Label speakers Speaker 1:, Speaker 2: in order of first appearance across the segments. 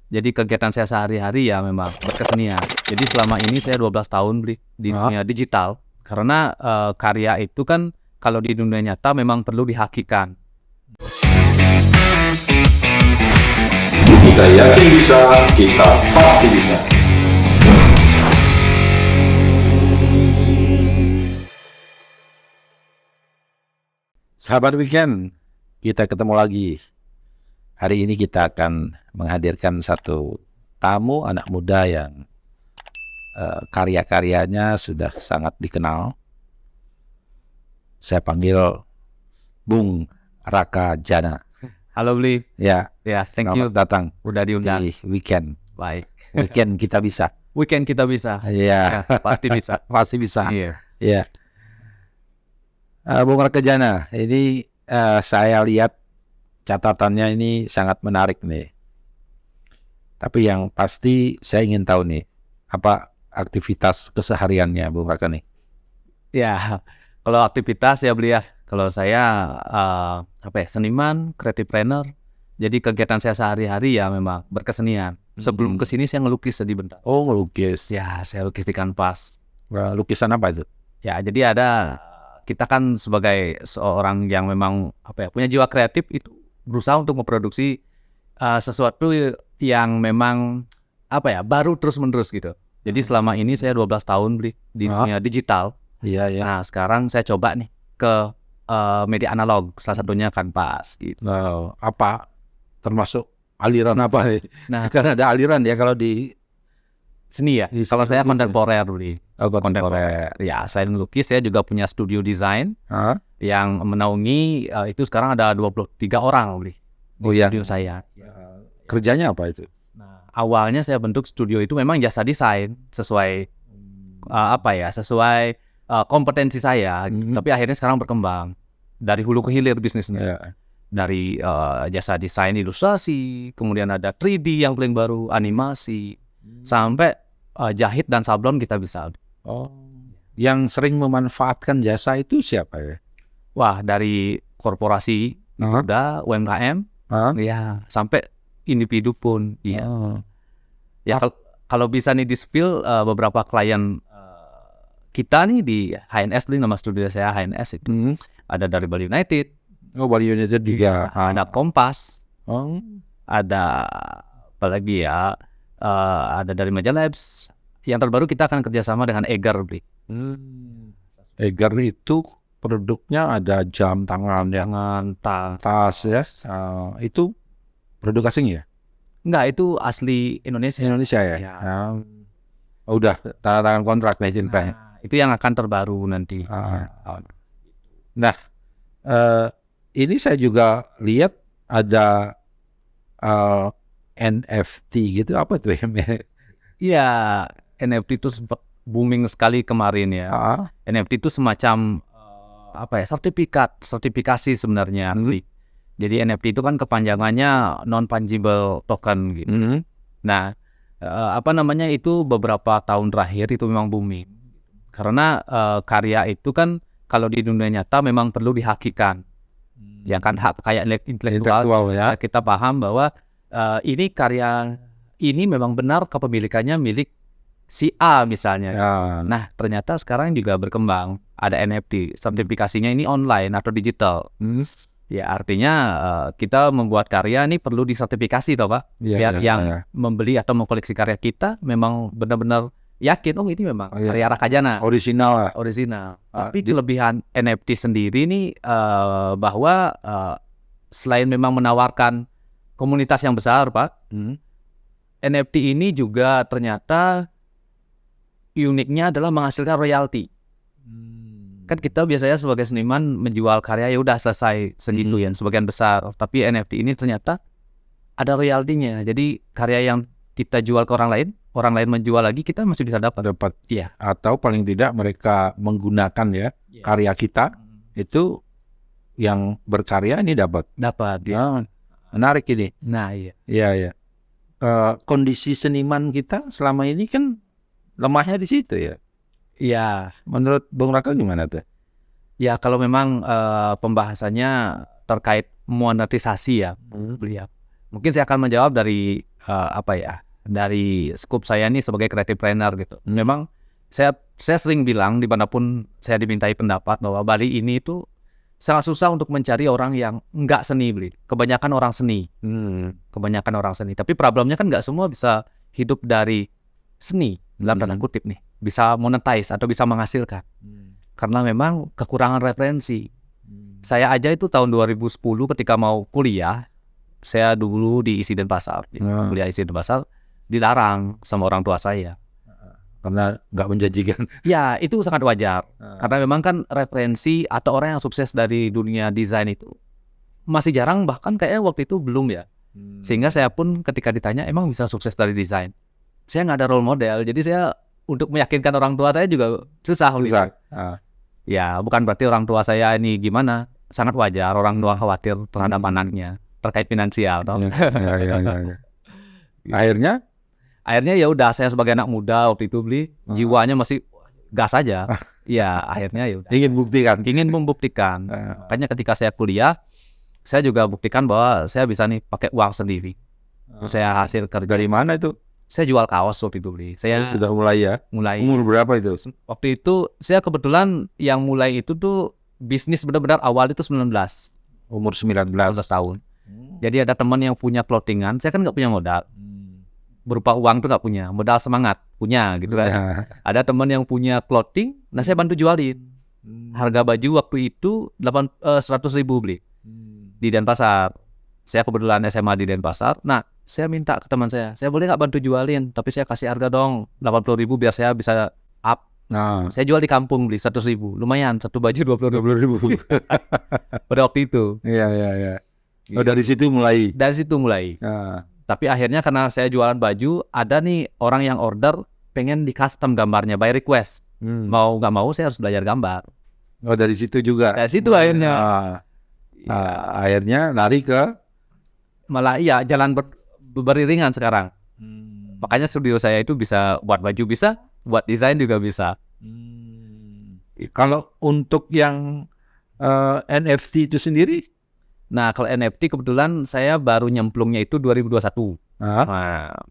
Speaker 1: Jadi kegiatan saya sehari-hari ya memang berkesenian. Jadi selama ini saya 12 tahun di dunia digital. Karena karya itu kan kalau di dunia nyata memang perlu dihakikan.
Speaker 2: Kita yakin bisa, kita pasti bisa.
Speaker 3: Sahabat Weekend, kita ketemu lagi. Hari ini kita akan menghadirkan satu tamu anak muda yang karya-karyanya sudah sangat dikenal. Saya panggil Bung Raka Jana.
Speaker 1: Halo Bli.
Speaker 3: Ya,
Speaker 1: Thank you
Speaker 3: selamat datang
Speaker 1: udah diundang.
Speaker 3: di Weekend.
Speaker 1: Baik.
Speaker 3: Weekend kita bisa.
Speaker 1: Weekend kita bisa.
Speaker 3: Ya,
Speaker 1: Pasti bisa.
Speaker 3: pasti bisa.
Speaker 1: Iya.
Speaker 3: Ya. Bung Raka Jana, ini saya lihat catatannya ini sangat menarik nih. Tapi yang pasti saya ingin tahu nih, apa aktivitas kesehariannya Bung Raka nih?
Speaker 1: Ya, kalau aktivitas ya Bli ya. Kalau saya seniman, creative planner. Jadi kegiatan saya sehari-hari ya memang berkesenian. Sebelum kesini saya ngelukis tadi bentar.
Speaker 3: Oh, ngelukis.
Speaker 1: Ya, saya lukis di kanvas.
Speaker 3: Wah, lukisan apa itu?
Speaker 1: Ya, jadi kita kan sebagai seorang yang memang punya jiwa kreatif itu berusaha untuk memproduksi sesuatu yang memang baru terus-menerus gitu. Jadi selama ini saya 12 tahun Bli di dunia digital.
Speaker 3: Iya, ya.
Speaker 1: Nah, sekarang saya coba nih ke media analog, salah satunya kanvas gitu.
Speaker 3: Nah, apa termasuk aliran apa nih?
Speaker 1: Nah,
Speaker 3: Karena ada aliran ya kalau di
Speaker 1: seni ya. Kalau saya kontemporer Bli.
Speaker 3: kontemporer.
Speaker 1: Ya, saya ngelukis, saya juga punya studio desain yang menaungi itu sekarang ada 23 orang Bli di studio saya.
Speaker 3: Kerjanya apa itu?
Speaker 1: Nah, awalnya saya bentuk studio itu memang jasa desain sesuai sesuai kompetensi saya. Tapi akhirnya sekarang berkembang dari hulu ke hilir bisnisnya. Dari jasa desain ilustrasi, kemudian ada 3D yang paling baru, animasi, sampai jahit dan sablon kita bisa.
Speaker 3: Oh, yang sering memanfaatkan jasa itu siapa ya?
Speaker 1: Wah, dari korporasi, udah UMKM, ya sampai individu pun. Iya. Ya kalau bisa nih di-spill beberapa klien kita nih di HNS, nama studio saya HNS itu. Ada dari Bali United.
Speaker 3: Oh, Bali United juga.
Speaker 1: Ada Kompas. Ada apalagi ya? Ada dari Meja Labs. Yang terbaru kita akan kerjasama dengan Egar Bli.
Speaker 3: Egar itu produknya ada jam tangan ya, tas ya. Itu produk asing ya?
Speaker 1: Enggak, itu asli Indonesia.
Speaker 3: Indonesia ya. Udah tanda tangan kontrak nih ceritanya.
Speaker 1: Itu yang akan terbaru nanti.
Speaker 3: Nah, ini saya juga lihat ada NFT gitu, apa tuh ya?
Speaker 1: Iya, NFT itu sempat booming sekali kemarin ya. NFT itu semacam sertifikasi sebenarnya. Jadi NFT itu kan kepanjangannya non-fungible token gitu. Nah, itu beberapa tahun terakhir itu memang booming. Karena karya itu kan kalau di dunia nyata memang perlu dihakikan. Ya kan, hak kayak intelektual ya. Kita paham bahwa ini karya ini memang benar kepemilikannya milik si A misalnya. Nah, ternyata sekarang juga berkembang ada NFT, sertifikasinya ini online atau digital. Ya, artinya kita membuat karya ini perlu disertifikasi toh Pak. Biar yang membeli atau mengkoleksi karya kita memang benar-benar yakin ini memang karya Raka Jana.
Speaker 3: Original.
Speaker 1: Tapi kelebihan NFT sendiri nih bahwa selain memang menawarkan komunitas yang besar Pak, NFT ini juga ternyata uniknya adalah menghasilkan royalti. Kan kita biasanya sebagai seniman menjual karya ya udah selesai segitu ya sebagian besar. Tapi NFT ini ternyata ada royaltinya. Jadi karya yang kita jual ke orang lain menjual lagi, kita masih bisa dapat. Iya.
Speaker 3: Atau paling tidak mereka menggunakan karya kita itu yang berkarya ini dapat.
Speaker 1: Ya.
Speaker 3: Menarik ini.
Speaker 1: Nah, iya.
Speaker 3: Iya. Kondisi seniman kita selama ini kan lemahnya di situ ya.
Speaker 1: Iya.
Speaker 3: Menurut Bung Raka gimana tuh?
Speaker 1: Ya, kalau memang pembahasannya terkait monetisasi ya, beliau. Mungkin saya akan menjawab dari apa ya, dari scope saya nih sebagai creative planner gitu. Memang saya sering bilang dimanapun saya dimintai pendapat bahwa Bali ini itu sangat susah untuk mencari orang yang nggak seni, Bli. Kebanyakan orang seni. Kebanyakan orang seni. Tapi problemnya kan nggak semua bisa hidup dari seni, dalam tanda kutip nih. Bisa monetize atau bisa menghasilkan. Karena memang kekurangan referensi. Saya aja itu tahun 2010 ketika mau kuliah, saya dulu di ISI Denpasar. Kuliah ISI Denpasar dilarang sama orang tua saya.
Speaker 3: Karena nggak menjanjikan.
Speaker 1: Ya, itu sangat wajar. Karena memang kan referensi atau orang yang sukses dari dunia desain itu masih jarang, bahkan kayaknya waktu itu belum ya. Sehingga saya pun ketika ditanya emang bisa sukses dari desain, saya nggak ada role model. Jadi saya untuk meyakinkan orang tua saya juga susah. Ya, bukan berarti orang tua saya ini gimana. Sangat wajar orang tua khawatir terhadap anaknya terkait finansial. Akhirnya ya udah, saya sebagai anak muda waktu itu Bli, jiwanya masih gas aja. Ya akhirnya ya udah. Ingin membuktikan. Makanya ketika saya kuliah, saya juga buktikan bahwa saya bisa nih pakai uang sendiri. Saya hasil kerja.
Speaker 3: Dari mana itu?
Speaker 1: Saya jual kaos waktu itu Bli. Saya
Speaker 3: sudah mulai ya. Umur berapa itu?
Speaker 1: Waktu itu saya kebetulan yang mulai itu tuh bisnis benar-benar awal itu 19.
Speaker 3: Umur 19
Speaker 1: tahun. Jadi ada teman yang punya clothingan, saya kan nggak punya modal. Berupa uang tuh nggak punya, modal semangat punya gitu kan. Ada teman yang punya clothing, nah saya bantu jualin. Harga baju waktu itu 100.000 Bli di Denpasar. Saya kebetulan SMA di Denpasar. Nah, saya minta ke teman saya boleh nggak bantu jualin, tapi saya kasih harga dong 80.000 biar saya bisa up. Saya jual di kampung Bli 100.000, lumayan, satu baju 20.000 pada waktu itu.
Speaker 3: Iya. Oh, dari situ mulai.
Speaker 1: Tapi akhirnya karena saya jualan baju, ada nih orang yang order pengen di custom gambarnya by request. Mau nggak mau saya harus belajar gambar.
Speaker 3: Oh, dari situ juga.
Speaker 1: Dari situ akhirnya.
Speaker 3: Akhirnya lari ke
Speaker 1: malah iya jalan beriringan sekarang. Makanya studio saya itu bisa buat baju, bisa buat desain juga bisa.
Speaker 3: Kalau untuk yang NFT itu sendiri?
Speaker 1: Nah, kalau NFT kebetulan saya baru nyemplungnya itu 2021.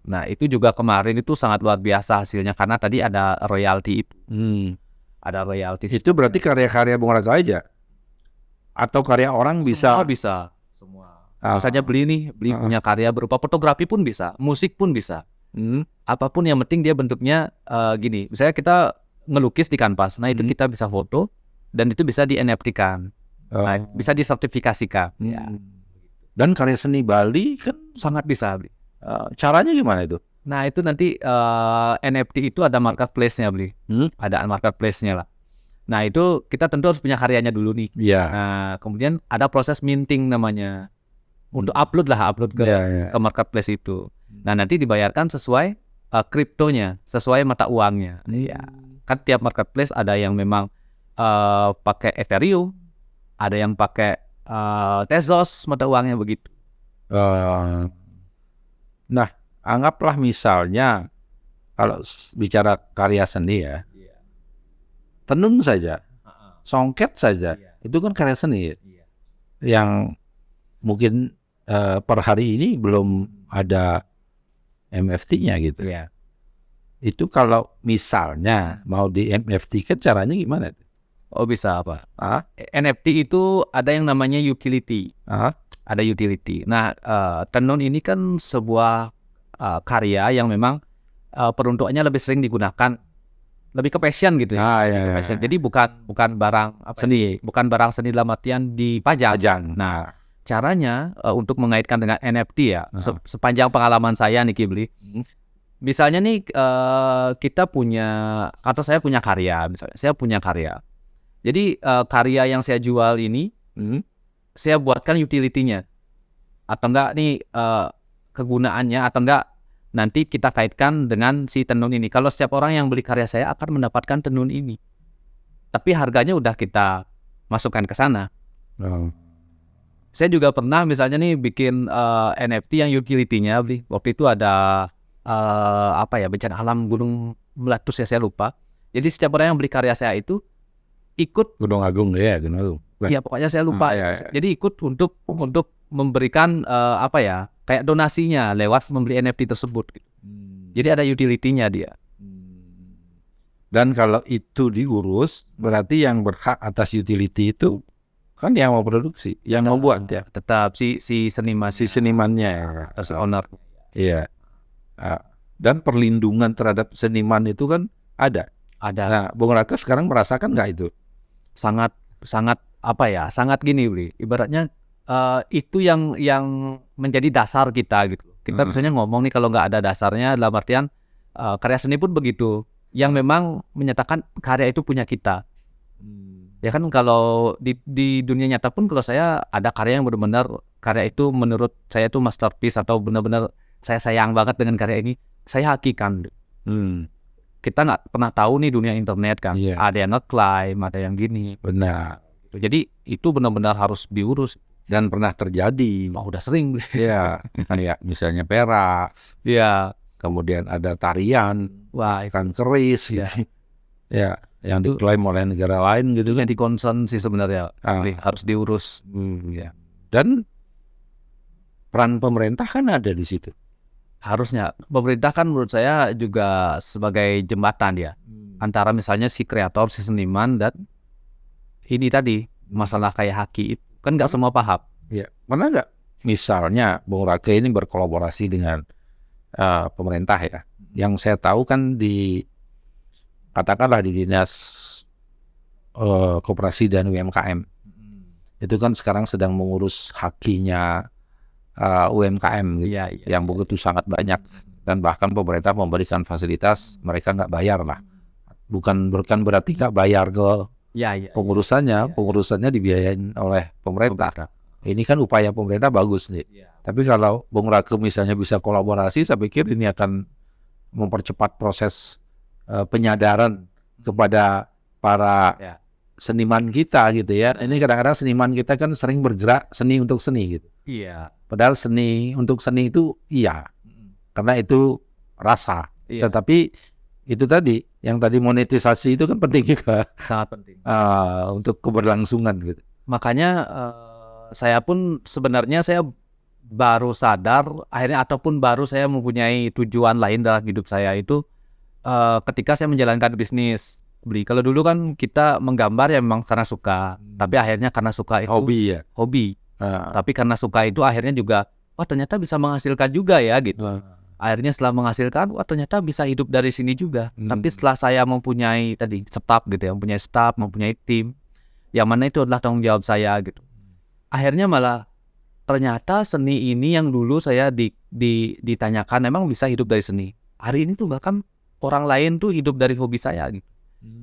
Speaker 1: Nah, itu juga kemarin itu sangat luar biasa hasilnya karena tadi ada royalti itu. Ada royalti.
Speaker 3: Itu berarti karya-karya Bung Raka aja? Atau karya orang bisa?
Speaker 1: Semua bisa. Semua. Misalnya beli punya karya berupa fotografi pun bisa, musik pun bisa. Apapun yang penting dia bentuknya gini. Misalnya kita ngelukis di kanvas, nah itu kita bisa foto dan itu bisa di NFT-kan. Nah, bisa disertifikasikan.
Speaker 3: Dan karya seni Bali kan
Speaker 1: sangat bisa.
Speaker 3: Caranya gimana itu?
Speaker 1: Nah, itu nanti NFT itu ada marketplace-nya Bli. Ada marketplace-nya lah. Nah, itu kita tentu harus punya karyanya dulu nih. Nah, kemudian ada proses minting namanya. Untuk upload ke marketplace itu. Nah, nanti dibayarkan sesuai kriptonya, sesuai mata uangnya. Kan tiap marketplace ada yang memang pakai Ethereum, ada yang pakai Tezos mata uangnya begitu.
Speaker 3: Nah, anggaplah misalnya kalau bicara karya seni ya, tenun saja, songket saja, itu kan karya seni yang mungkin per hari ini belum ada NFT-nya gitu. Itu kalau misalnya mau di NFT kan caranya gimana?
Speaker 1: Oh, bisa apa? NFT itu ada yang namanya utility. Ada utility. Nah, tenun ini kan sebuah karya yang memang peruntukannya lebih sering digunakan, lebih ke passion gitu ya. Passion. Jadi bukan barang seni, bukan barang seni dalam artian dipajang. Nah, caranya untuk mengaitkan dengan NFT ya, sepanjang pengalaman saya nih Kibli. Misalnya nih kita punya, atau saya punya karya, misalnya saya punya karya. Jadi karya yang saya jual ini, saya buatkan utility-nya. Atau enggak nih kegunaannya, atau enggak nanti kita kaitkan dengan si tenun ini. Kalau setiap orang yang beli karya saya akan mendapatkan tenun ini. Tapi harganya udah kita masukkan ke sana. Saya juga pernah misalnya nih bikin NFT yang utility-nya, waktu itu ada bencana alam gunung meletus ya, saya lupa. Jadi setiap orang yang beli karya saya itu ikut
Speaker 3: Gunung Agung ya, Gunung Agung.
Speaker 1: Iya, pokoknya saya lupa. Jadi ikut untuk memberikan apa ya, kayak donasinya lewat membeli NFT tersebut gitu. Jadi ada utility-nya dia.
Speaker 3: Dan kalau itu diurus, berarti yang berhak atas utility itu kan yang mau produksi, yang membuat ya,
Speaker 1: Tetap si seniman,
Speaker 3: si senimannya.
Speaker 1: owner.
Speaker 3: Iya. Dan perlindungan terhadap seniman itu kan ada.
Speaker 1: Ada.
Speaker 3: Nah, Bung Raka sekarang merasakan nggak itu?
Speaker 1: Sangat apa ya? Sangat gini, Bli. Ibaratnya itu yang menjadi dasar kita gitu. Kita misalnya ngomong nih kalau nggak ada dasarnya, dalam artian karya seni pun begitu. Yang memang menyatakan karya itu punya kita. Ya kan kalau di dunia nyata pun kalau saya ada karya yang benar-benar karya itu menurut saya itu masterpiece atau benar-benar saya sayang banget dengan karya ini, saya hakikan. Kita nggak pernah tahu nih dunia internet kan, ada yang ngeklaim, ada yang gini.
Speaker 3: Benar.
Speaker 1: Jadi itu benar-benar harus diurus.
Speaker 3: Dan pernah terjadi.
Speaker 1: Udah sering.
Speaker 3: Iya, kayak misalnya perak.
Speaker 1: Iya.
Speaker 3: Kemudian ada tarian, ikan keris, gitu. Ya, yang diklaim oleh negara lain gitu kan.
Speaker 1: Di concern sih sebenarnya, harus diurus.
Speaker 3: Ya. Dan peran pemerintah kan ada di situ.
Speaker 1: Harusnya pemerintah kan menurut saya juga sebagai jembatan ya, antara misalnya si kreator, si seniman dan ini tadi masalah kayak haki itu kan nggak semua paham.
Speaker 3: Ya, pernah nggak misalnya Bung Raka ini berkolaborasi dengan pemerintah ya? Yang saya tahu kan katakanlah di Dinas Koperasi dan UMKM itu kan sekarang sedang mengurus hakinya UMKM gitu, yang begitu sangat banyak, dan bahkan pemerintah memberikan fasilitas mereka nggak bayar lah, bukan berarti nggak bayar ke pengurusannya dibiayain oleh pemerintah. Ini kan upaya pemerintah bagus nih. Tapi kalau Bung Raka misalnya bisa kolaborasi, saya pikir ini akan mempercepat proses penyadaran kepada para seniman kita gitu ya. Ini kadang-kadang seniman kita kan sering bergerak seni untuk seni gitu. Padahal seni untuk seni itu karena itu rasa. Tetapi itu tadi, yang tadi monetisasi itu kan penting juga.
Speaker 1: Sangat penting.
Speaker 3: Untuk keberlangsungan gitu.
Speaker 1: Makanya saya pun sebenarnya saya baru sadar akhirnya, ataupun baru saya mempunyai tujuan lain dalam hidup saya itu ketika saya menjalankan bisnis. Kalau dulu kan kita menggambar ya memang karena suka, tapi akhirnya karena suka itu hobi. Tapi karena suka itu akhirnya juga ternyata bisa menghasilkan juga ya gitu. Akhirnya setelah menghasilkan, ternyata bisa hidup dari sini juga. Tapi setelah saya mempunyai tadi staff gitu ya, mempunyai staff, mempunyai tim, yang mana itu adalah tanggung jawab saya gitu. Akhirnya malah ternyata seni ini yang dulu saya ditanyakan memang bisa hidup dari seni. Hari ini tuh bahkan orang lain tuh hidup dari hobi saya gitu.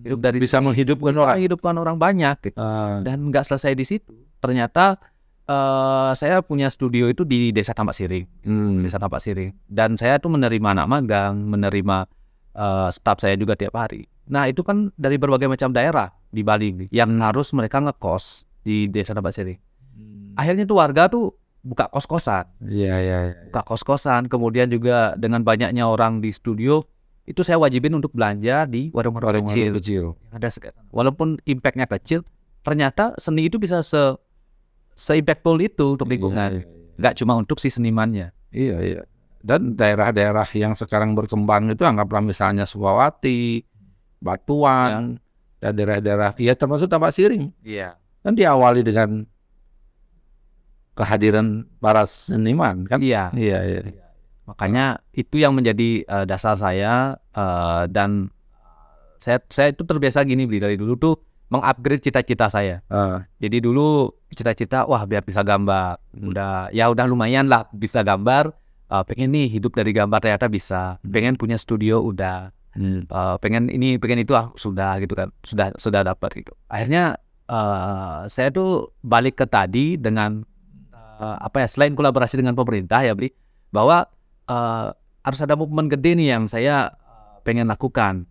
Speaker 1: Hidup dari
Speaker 3: bisa menghidupkan
Speaker 1: orang banyak gitu. Dan nggak selesai di situ. Ternyata saya punya studio itu di Desa Tampak Siring. Desa Tampak Siring. Dan saya tuh menerima anak magang, menerima staf saya juga tiap hari. Nah itu kan dari berbagai macam daerah di Bali yang harus mereka ngekos di Desa Tampak Siring. Akhirnya tuh warga tuh buka kos-kosan. Buka kos-kosan. Kemudian juga dengan banyaknya orang di studio, itu saya wajibin untuk belanja di warung-warung kecil. Ada walaupun impactnya kecil, ternyata seni itu bisa se-impactful itu untuk lingkungan. Nggak cuma untuk si senimannya.
Speaker 3: Dan daerah-daerah yang sekarang berkembang itu anggaplah misalnya Sukawati, Batuan, dan daerah-daerah termasuk Tampak Siring. Kan diawali dengan kehadiran para seniman kan?
Speaker 1: Makanya itu yang menjadi dasar saya, dan saya itu terbiasa gini dari dulu tuh mengupgrade cita-cita saya. Jadi dulu cita-cita biar bisa gambar. Udah lumayan lah bisa gambar. Pengen nih hidup dari gambar, ternyata bisa. Pengen punya studio udah. Pengen ini pengen itu sudah gitu kan. Sudah dapat gitu. Akhirnya saya tuh balik ke tadi dengan selain kolaborasi dengan pemerintah ya Bli, bahwa harus ada movement gede nih yang saya pengen lakukan,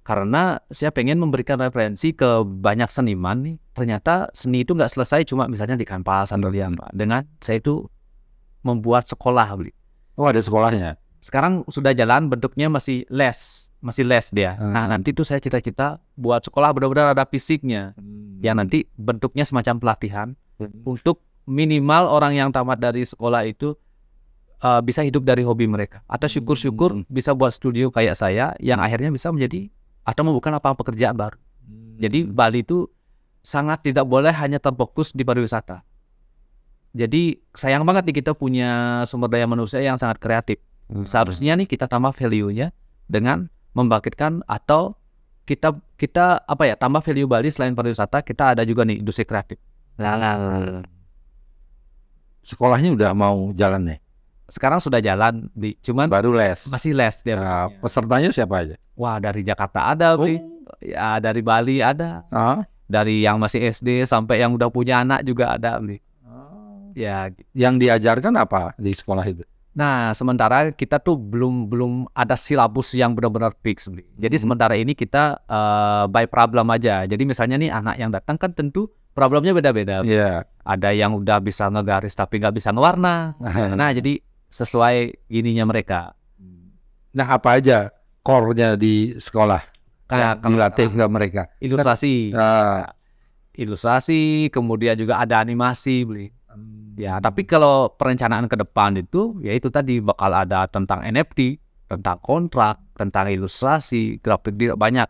Speaker 1: karena saya pengen memberikan referensi ke banyak seniman nih. Ternyata seni itu nggak selesai cuma misalnya di kanvas atau dengan saya itu membuat sekolah Bli.
Speaker 3: Ada sekolahnya.
Speaker 1: Sekarang sudah jalan, bentuknya masih les dia. Nah nanti tuh saya cita-cita buat sekolah benar-benar ada fisiknya, yang nanti bentuknya semacam pelatihan untuk minimal orang yang tamat dari sekolah itu bisa hidup dari hobi mereka, atau syukur-syukur bisa buat studio kayak saya yang akhirnya bisa menjadi atau membuka lapangan pekerjaan baru. Jadi Bali itu sangat tidak boleh hanya terfokus di pariwisata. Jadi sayang banget nih kita punya sumber daya manusia yang sangat kreatif. Seharusnya nih kita tambah value-nya dengan membangkitkan, atau kita tambah value Bali selain pariwisata, kita ada juga nih industri kreatif.
Speaker 3: Sekolahnya udah mau jalan nih?
Speaker 1: Sekarang sudah jalan, cuman
Speaker 3: Baru les?
Speaker 1: masih les dia.
Speaker 3: Nah, pesertanya siapa aja?
Speaker 1: Wah, dari Jakarta ada, ya, dari Bali ada, dari yang masih SD sampai yang udah punya anak juga ada, ya.
Speaker 3: Yang diajarkan apa di sekolah itu?
Speaker 1: Nah, sementara kita tuh belum ada silabus yang benar-benar fix, Jadi sementara ini kita by problem aja. Jadi misalnya nih anak yang datang kan tentu problemnya beda-beda.
Speaker 3: Iya.
Speaker 1: Ada yang udah bisa ngegaris tapi nggak bisa ngewarna. Nah, jadi sesuai ininya mereka.
Speaker 3: Nah, apa aja core-nya di sekolah yang dilatih ke mereka?
Speaker 1: Ilustrasi. Ilustrasi, kemudian juga ada animasi, Ya, tapi kalau perencanaan ke depan itu, ya itu tadi bakal ada tentang NFT, tentang kontrak, tentang ilustrasi, grafik banyak,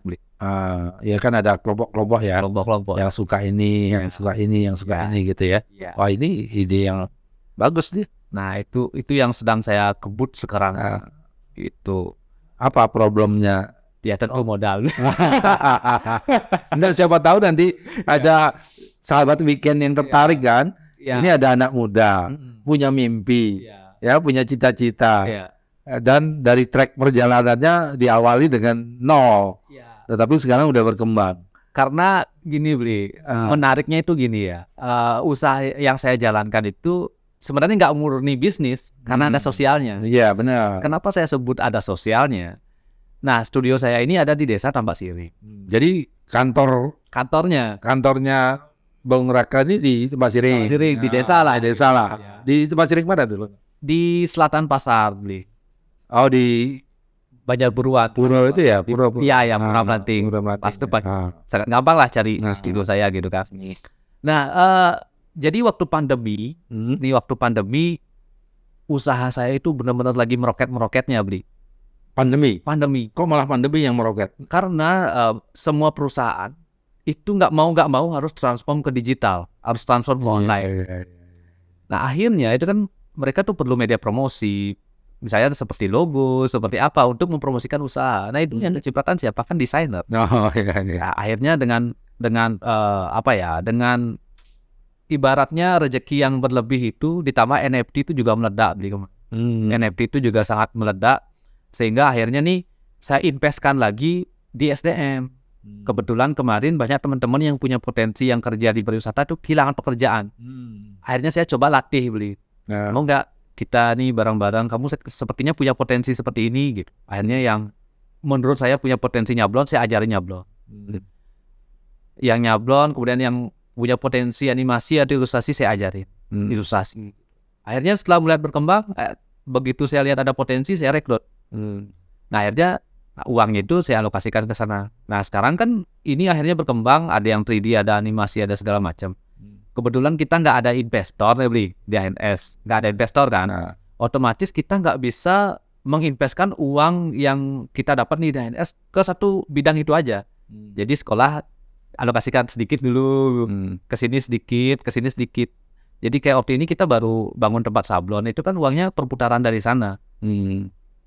Speaker 3: Ya kan ada kelompok-kelompok ya,
Speaker 1: kelompok-kelompok.
Speaker 3: yang suka ini, yang suka ini, yang suka ini gitu ya. Wah, ini ide yang bagus nih.
Speaker 1: Nah, itu yang sedang saya kebut sekarang. Itu
Speaker 3: apa problemnya?
Speaker 1: Ya tentu modal.
Speaker 3: Dan siapa tahu nanti ada sahabat weekend yang tertarik kan. Ini ada anak muda punya mimpi, ya punya cita-cita, dan dari track perjalanannya diawali dengan nol, tetapi sekarang udah berkembang.
Speaker 1: Karena gini, menariknya itu gini ya, usaha yang saya jalankan itu sebenarnya nggak murni bisnis, karena ada sosialnya.
Speaker 3: Iya, benar.
Speaker 1: Kenapa saya sebut ada sosialnya? Nah, studio saya ini ada di Desa Tambak Siri.
Speaker 3: Jadi kantornya Bung Raka ini di Tambak Siring.
Speaker 1: Di desa lah.
Speaker 3: Di desa lah. Ya. Di Tambak Siring mana tuh?
Speaker 1: Di Selatan Pasar,
Speaker 3: Oh, di
Speaker 1: Banjarburuan.
Speaker 3: Pura itu ya?
Speaker 1: Iya, Pura Planting. Pas depan. Sangat gampang lah cari studio saya gitu kan. Nah, jadi waktu pandemi, waktu pandemi usaha saya itu benar-benar lagi meroket-meroketnya, Pandemi. Kok malah pandemi yang meroket? Karena semua perusahaan itu nggak mau harus transform ke digital, harus transform ke online. Nah, akhirnya itu kan mereka tuh perlu media promosi, misalnya seperti logo, seperti apa untuk mempromosikan usaha. Nah, itu yang kecipratan siapa? Kan desainer. Nah, akhirnya dengan dengan ibaratnya rezeki yang berlebih itu ditambah NFT itu juga meledak, NFT itu juga sangat meledak, sehingga akhirnya nih saya investkan lagi di SDM. Kebetulan kemarin banyak teman-teman yang punya potensi yang kerja di pariwisata itu kehilangan pekerjaan. Akhirnya saya coba latih, mau nggak kita nih bareng-bareng, kamu sepertinya punya potensi seperti ini gitu. Akhirnya yang menurut saya punya potensi nyablon, saya ajarin nyablon. Yang nyablon, kemudian yang punya potensi animasi atau ilustrasi saya ajarin ilustrasi. Akhirnya setelah mulai berkembang, begitu saya lihat ada potensi, saya rekrut. Nah, akhirnya uangnya itu saya alokasikan ke sana. Nah, sekarang kan ini akhirnya berkembang, ada yang 3D, ada animasi, ada segala macam. Kebetulan kita nggak ada investor di HNS, nggak ada investor kan. Otomatis kita nggak bisa menginvestkan uang yang kita dapat di HNS ke satu bidang itu aja. Jadi sekolah alokasikan sedikit dulu, ke sini sedikit. Jadi kayak waktu ini kita baru bangun tempat sablon, itu kan uangnya perputaran dari sana.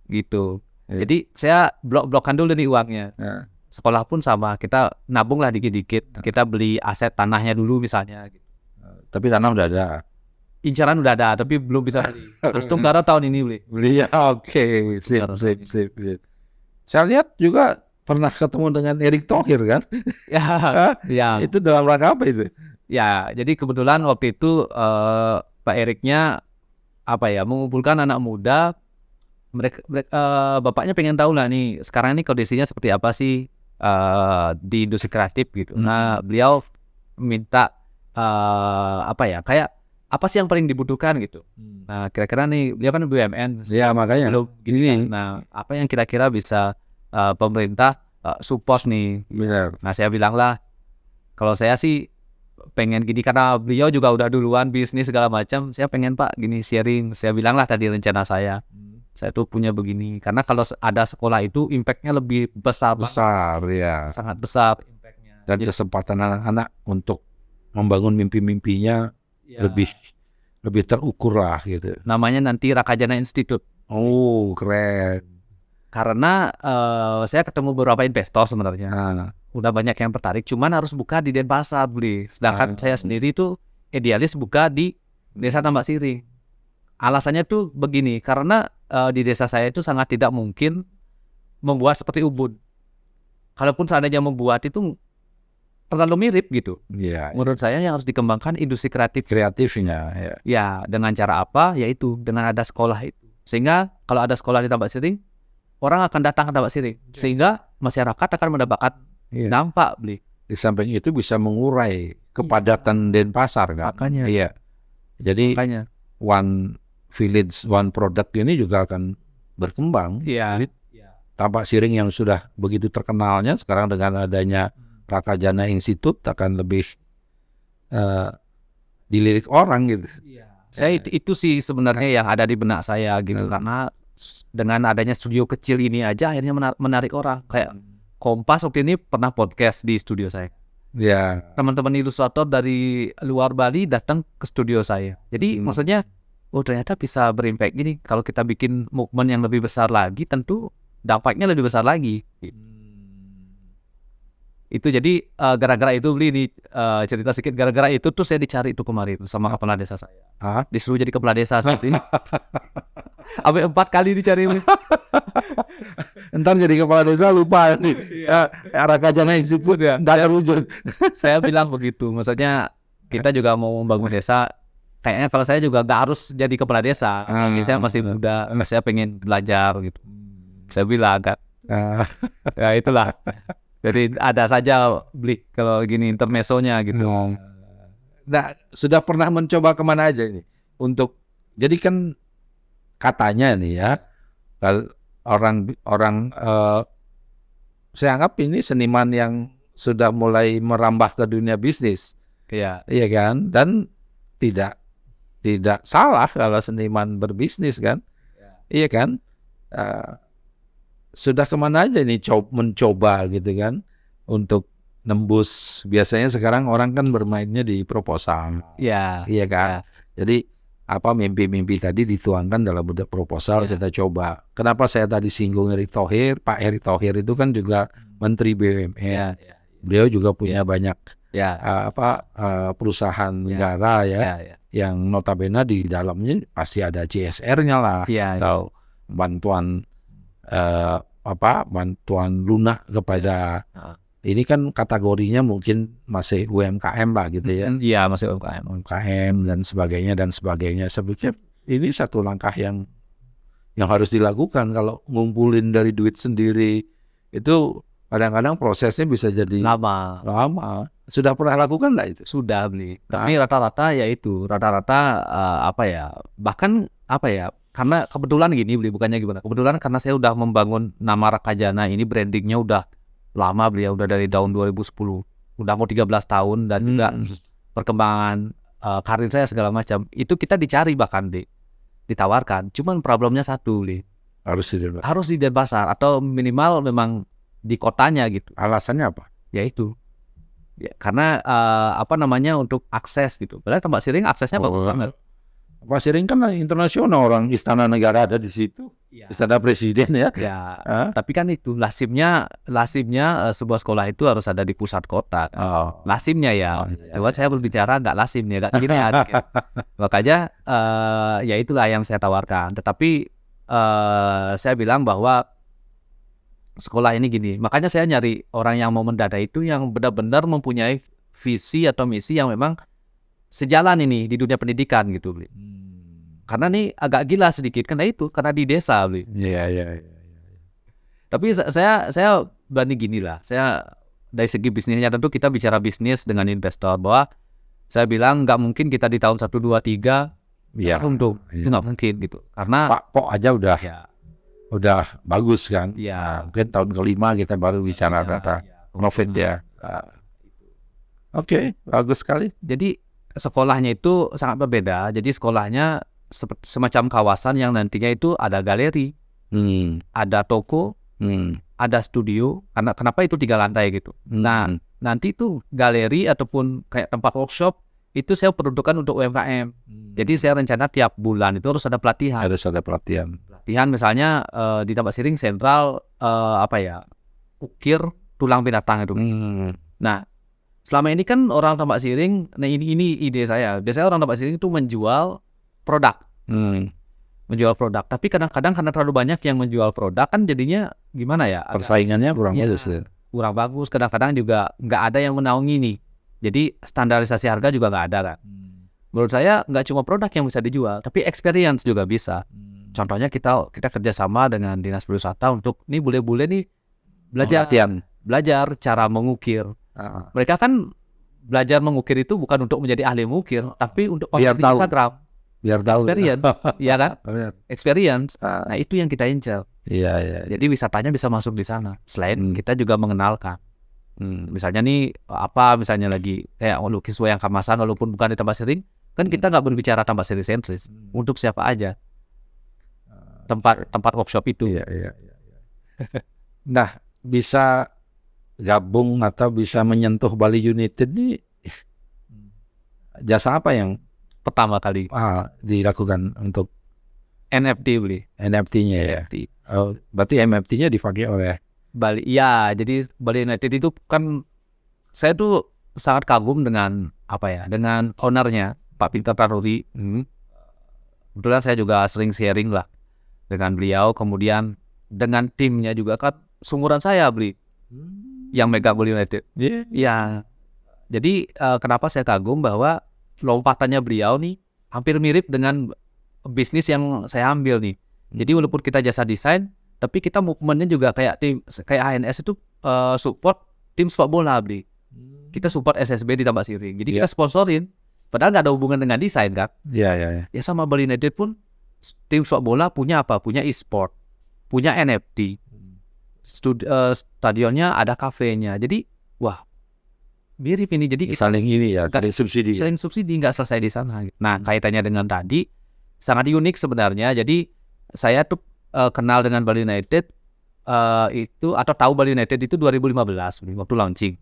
Speaker 1: Gitu. Jadi saya blok-blokkan dulu nih uangnya. Sekolah pun sama, kita nabung lah dikit-dikit. Kita beli aset tanahnya dulu misalnya.
Speaker 3: Tapi tanah udah ada.
Speaker 1: Incaran udah ada, tapi belum bisa beli. Terus Tunggara tahun ini beli.
Speaker 3: Ya, oke. Sip. Saya lihat juga pernah ketemu dengan Erick Thohir kan?
Speaker 1: Ya.
Speaker 3: Itu dalam rangka apa itu?
Speaker 1: Ya, jadi kebetulan waktu itu Pak Eriknya mengumpulkan anak muda. Mereka bapaknya pengen tahu lah nih sekarang ini kondisinya seperti apa sih di industri kreatif gitu. Nah, beliau minta kayak apa sih yang paling dibutuhkan gitu. Nah, kira-kira nih beliau kan BUMN.
Speaker 3: Ya, makanya.
Speaker 1: Gini. Nah, apa yang kira-kira bisa pemerintah support nih.
Speaker 3: Benar.
Speaker 1: Nah, saya bilang lah, kalau saya sih pengen gini karena beliau juga udah duluan bisnis segala macam. Saya pengen Pak gini sharing. Saya bilang lah tadi rencana saya. Saya tuh punya begini. Karena kalau ada sekolah itu impact-nya lebih besar,
Speaker 3: ya.
Speaker 1: sangat besar impact-nya.
Speaker 3: Dan kesempatan anak-anak untuk membangun mimpi-mimpinya
Speaker 1: Ya,
Speaker 3: lebih terukur lah gitu.
Speaker 1: namanya nanti Rakajana Institute.
Speaker 3: Oh, keren.
Speaker 1: Karena saya ketemu beberapa investor sebenarnya.
Speaker 3: Nah,
Speaker 1: Udah banyak yang tertarik, cuman harus buka di Denpasar, beli. Sedangkan saya sendiri tuh idealis buka di Desa Tambak Siring. Alasannya tuh begini, karena di desa saya itu sangat tidak mungkin membuat seperti Ubud. Kalaupun seandainya membuat itu terlalu mirip gitu.
Speaker 3: ya,
Speaker 1: Menurut saya yang harus dikembangkan industri kreatif.
Speaker 3: kreatifnya ya.
Speaker 1: Ya, dengan cara apa? Yaitu dengan ada sekolah itu. Sehingga kalau ada sekolah di Tambak Siring, orang akan datang ke Tambak Siring. Sehingga masyarakat akan mendapatkan
Speaker 3: Iya.
Speaker 1: dampak, beli.
Speaker 3: Di samping itu bisa mengurai kepadatan Denpasar kan.
Speaker 1: Makanya.
Speaker 3: Iya. Jadi
Speaker 1: Makanya.
Speaker 3: one village, one product ini juga akan berkembang.
Speaker 1: Iya.
Speaker 3: Jadi, Tambak Siring yang sudah begitu terkenalnya sekarang dengan adanya Rakajana Institute akan lebih dilirik orang gitu.
Speaker 1: Saya itu sih sebenarnya yang ada di benak saya gitu, karena dengan adanya studio kecil ini aja akhirnya menarik orang. Kayak Kompas waktu ini pernah podcast di studio saya.
Speaker 3: Ya.
Speaker 1: Teman-teman ilustrator dari luar Bali datang ke studio saya. Jadi maksudnya, oh ternyata bisa berimpact gini. Kalau kita bikin movement yang lebih besar lagi, tentu dampaknya lebih besar lagi. Itu jadi gara-gara itu beli nih cerita sedikit. Gara-gara itu tuh saya dicari itu kemarin sama kepala desa saya. Disuruh jadi kepala desa seperti ini. Sampai 4 kali dicari.
Speaker 3: Entar jadi kepala desa lupa nih. Rakajana Institute ya, nggak terwujud.
Speaker 1: Saya bilang begitu. Maksudnya kita juga mau membangun desa. Kayaknya kalau saya juga nggak harus jadi kepala desa. Saya masih muda. Saya pengen belajar gitu. Saya bilang agak. Ya itulah. Jadi ada saja beli kalau gini intermezzonya gitu.
Speaker 3: Nah, sudah pernah mencoba kemana aja ini? Jadi kan katanya nih ya, kalau orang saya anggap ini seniman yang sudah mulai merambah ke dunia bisnis.
Speaker 1: Iya.
Speaker 3: Iya kan? Dan tidak salah kalau seniman berbisnis kan? Iya kan? Sudah kemana aja nih mencoba gitu kan untuk nembus. Biasanya sekarang orang kan bermainnya di proposal.
Speaker 1: Iya.
Speaker 3: Iya kan? Jadi apa mimpi-mimpi tadi dituangkan dalam bentuk proposal, kita coba. Kenapa saya tadi singgung Erick Thohir? Pak Erick Thohir itu kan juga Menteri BUMN. Beliau juga punya banyak perusahaan negara yang notabene di dalamnya pasti ada CSR-nya lah atau bantuan bantuan lunak kepada ini kan kategorinya mungkin masih UMKM lah gitu ya.
Speaker 1: Iya, masih UMKM
Speaker 3: dan sebagainya. Saya pikir ini satu langkah yang harus dilakukan. Kalau ngumpulin dari duit sendiri itu kadang-kadang prosesnya bisa jadi
Speaker 1: lama.
Speaker 3: Sudah pernah lakukan nggak itu?
Speaker 1: Sudah beli. Tapi rata-rata bahkan karena kebetulan gini beli, bukannya gimana. Kebetulan karena saya udah membangun nama Rakajana ini, brandingnya udah lama beliau, udah dari tahun 2010. Udah mau 13 tahun dan juga perkembangan karir saya segala macam. Itu kita dicari bahkan ditawarkan. Cuman problemnya satu beli. Harus di Denpasar atau minimal memang di kotanya gitu.
Speaker 3: Alasannya apa?
Speaker 1: Yaitu karena untuk akses gitu. Padahal Tambak Siring aksesnya bagus banget.
Speaker 3: Tambak Siring kan internasional, orang istana negara ada di situ, istana presiden ya.
Speaker 1: Tapi kan itu lasimnya sebuah sekolah itu harus ada di pusat kota. Lasimnya Coba saya berbicara nggak lasimnya, nggak gini ya. Makanya itulah yang saya tawarkan. Tetapi saya bilang bahwa sekolah ini gini, makanya saya nyari orang yang mau mendanai itu yang benar-benar mempunyai visi atau misi yang memang sejalan ini di dunia pendidikan gitu, beli. Karena nih agak gila sedikit karena di desa, beli.
Speaker 3: Iya.
Speaker 1: Tapi saya berani gini lah. Saya dari segi bisnisnya tentu kita bicara bisnis dengan investor bahwa saya bilang nggak mungkin kita di tahun 1, 2, 3 untung. Itu nggak mungkin gitu. Karena
Speaker 3: Pak Pok aja udah bagus kan.
Speaker 1: Iya.
Speaker 3: Mungkin tahun ke-5 kita baru bicara data profit ya. Oke, bagus sekali.
Speaker 1: Jadi sekolahnya itu sangat berbeda. Jadi sekolahnya semacam kawasan yang nantinya itu ada galeri, ada toko, ada studio. Kenapa itu 3 lantai gitu? Nah, nanti itu galeri ataupun kayak tempat workshop itu saya peruntukkan untuk UMKM. Jadi saya rencana tiap bulan itu harus ada pelatihan.
Speaker 3: Harus ada pelatihan.
Speaker 1: Pelatihan misalnya di Tambak Siring sentral ukir tulang binatang itu. Nah, selama ini kan orang Tambak Siring, nah ini ide saya. Biasanya orang Tambak Siring itu menjual produk. Menjual produk, tapi kadang-kadang karena terlalu banyak yang menjual produk kan jadinya gimana ya?
Speaker 3: Persaingannya kurang
Speaker 1: Ya,
Speaker 3: bagus.
Speaker 1: kurang bagus. Kadang-kadang juga nggak ada yang menaungi nih. Jadi standarisasi harga juga nggak ada kan. Menurut saya nggak cuma produk yang bisa dijual, tapi experience juga bisa. Contohnya kita kerjasama dengan Dinas Pariwisata untuk nih bule-bule nih belajar cara mengukir. Mereka kan belajar mengukir itu bukan untuk menjadi ahli mengukir, tapi untuk
Speaker 3: Biar
Speaker 1: posting di
Speaker 3: tahu.
Speaker 1: Instagram.
Speaker 3: Biar tahu.
Speaker 1: Experience, iya kan?
Speaker 3: Benar.
Speaker 1: Experience. Nah, itu yang kita incar.
Speaker 3: Iya.
Speaker 1: Jadi wisatanya bisa masuk di sana. Selain kita juga mengenalkan. Misalnya nih misalnya lagi kayak lukis wayang kemasan walaupun bukan di Tambak Siring, kan kita nggak berbicara Tambak Siring sentris. Untuk siapa aja tempat workshop itu.
Speaker 3: Iya. Nah, bisa gabung atau bisa menyentuh Bali United ini jasa apa yang
Speaker 1: Pertama kali
Speaker 3: dilakukan untuk
Speaker 1: NFT beli.
Speaker 3: NFT-nya ya?
Speaker 1: NFT.
Speaker 3: Oh, berarti NFT-nya dipakai oleh
Speaker 1: Bali. Ya, jadi Bali United itu kan saya tuh sangat kagum dengan dengan ownernya Pak Pinter Taruri. Kebetulan saya juga sering sharing lah dengan beliau. Kemudian dengan timnya juga kan sumuran saya beli yang megang Bali United. Ya, jadi kenapa saya kagum bahwa lompatannya beliau nih hampir mirip dengan bisnis yang saya ambil nih. Jadi walaupun kita jasa desain, tapi kita movementnya juga kayak HNS itu support tim sepak bola beli. Kita support SSB di Tambak Siring. Jadi kita sponsorin, padahal nggak ada hubungan dengan desain kan?
Speaker 3: Iya.
Speaker 1: Ya sama Bali United pun tim sepak bola punya apa? Punya e-sport, punya NFT, stadionnya ada kafenya. Jadi wah mirip ini. Jadi
Speaker 3: saling subsidi.
Speaker 1: Saling subsidi nggak selesai di sana. Nah kaitannya dengan tadi sangat unik sebenarnya. Jadi saya tuh kenal dengan Bali United itu atau tahu Bali United itu 2015 waktu launching.